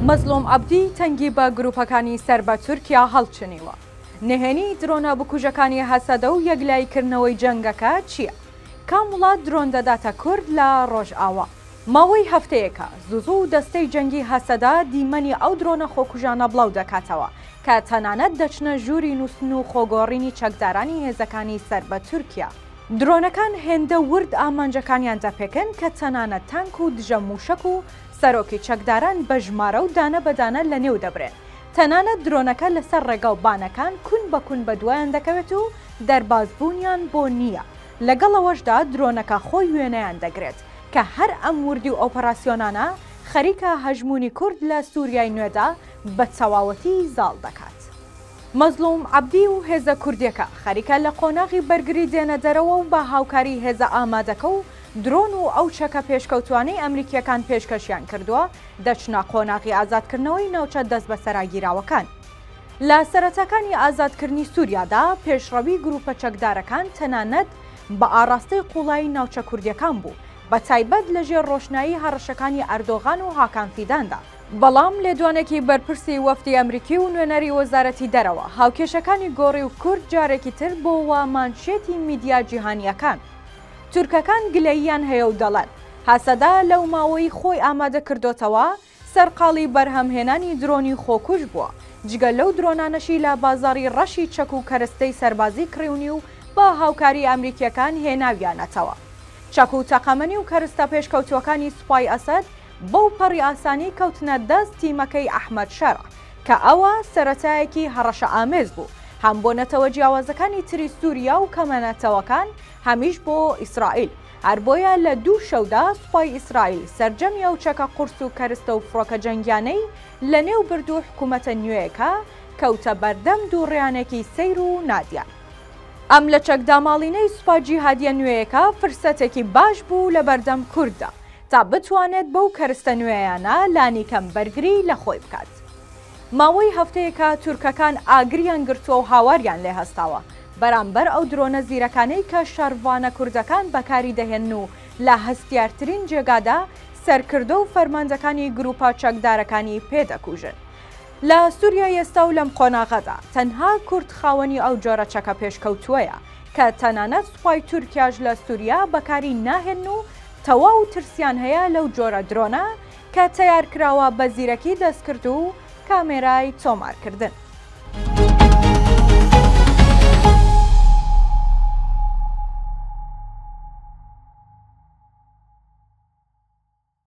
مەزلوم عەبدی تەنگی بە گروپەکانی سەر بە تورکیا هەڵچنیوە. نهێنی درۆنە بکوژەکانی هەسەدە و یەکلایکردنەوەی جەنگەکە چییە؟ کام وڵات درۆن دەداتە کورد لە ڕۆژئاوا؟ ماوەی هەفتەیەکە زوزوو و دەستەی جەنگی هەسەدا دیمەنی ئەو درۆنە خۆکوژانە بڵاو دەکاتەوە کە تەنانەت دەچنە ژووری نووسن و خۆگۆڕینی چەکدارانی هێزەکانی سەر بە تورکیا. درۆنەکان هێندە ورد ئامانجەکانیان دەپێکن کە تەنانەت تانک و دژە موشک و سەرۆکی چەکداران بە ژمارە و دانە بەدانە لە نێو دەبرێن. تەنانەت درۆنەکە لەسەر ڕێگە و بانەکان کون بە کون بە دوایان دەکەوێت و دەربازبوونیان بۆ نییە. لەگەڵەوەشدا درۆنەکە خۆی وێنەیان دەگرێت کە هەر ئەم وردی و ئۆپەراسیۆنانە خەریکە هەژمونی کورد لە سووریای نوێدا بە چەواوەتی زاڵ دەکات. مەزلوم عەبدی و هێزە کوردیەکە خەریکە لە قۆناغی بەرگری دێنە دەرەوە و بە هاوکاری هێزە ئامادەکە و درۆن و ئەو چەکە پێشکەوتوانەی ئەمریکیەکان پێشکەشیان کردووە دەچنە قۆناغی ئازادکردنەوەی ناوچە دەست بە سەراگیراوەکان. لە سەرەتاکانی ئازادکردنی سووریادا پێشڕەوی گروپە چەکدارەکان تەنانەت بە ئاراستەی قوڵایی ناوچە کوردیەکان بوو بە تایبەت لەژێر ڕۆشنایی هەڕەشەکانی ئەردۆغان و هاکان فیداندا. بەڵام لێدوانێکی بەرپرسی وەفدی ئەمریکی و نوێنەری وەزارەتی دەرەوە هاوکێشەکانی گۆڕی و کورد جارێکی تر بۆ وامانشێتی میدیا جیهانیەکان. تورکەکان گلەییان هەیە و دەڵێن هەسەدا لەو ماوەی خۆی ئامادە کردوتەوە سەرقاڵی بەرهەمهێنانی درۆنی خۆکوژ بووە. جگە لەو درۆنانەشی لە بازاڕی ڕەشی چەک و کەرەستەی سەربازی کڕیونی و با هاوکاری ئەمریکیەکان هێناویانەتەوە. چەک و تەقەمەنی و کەرستە پێشکەوتوەکانی سوپای ئەسەد بەو پەڕی ئاسانی کەوتنە دەست تیمەکەی ئەحمەد شەرع کە ئەوە سەرەتایەکی هەڕەشە ئامێز بوو هەم بۆ نەتەوە جیاوازەکانی تری سووریا و کەمەنەتەوەکان هەمیش بۆ ئیسرائیل. هەر بۆیە لە دوو شەودا سوپای ئیسرائیل سەرجەمی ئەو چەکە قورس و کەرستە و فڕۆکە جەنگیانەی لە نێو بردو حکوومەتە نوێیەکە کەوتە بەردەم دووڕیانێکی سەیر و نادیان. ئەم لە چەکداماڵینەی سوپا جیهادیە نوێیەکە فرسەتێکی باش بوو لە بەردەم کورددا تا بتوانێت بەو کەرستە نوێیانە لانی کەم بەرگری لە خۆی بکات. ماوەی هەفتەیەکە تورکەکان ئاگریان گرتووە و هاواریان لێ هەستاوە بەرامبەر ئەو درۆنە زیرەکانەی کە شەڕڤانە کوردەکان بەکاری دەهێن و لە هەستیارترین جێگادا سەرکردە و فەرماندەکانی گروپە چەکدارەکانی پێدەکوژن. لە سووریای ئێستا و لەم قۆناغەدا تەنها کورد خاوەنی ئەو جۆرە چەکە پێشکەوتووەیە کە تەنانەت سوپای تورکیاش لە سووریا بەکاری ناهێن و تەواو ترسیان هەیە لەو جۆرە درۆنە کە تەیارکراوە بە زیرەکی دەستکرد و کامێرای تۆمارکردن.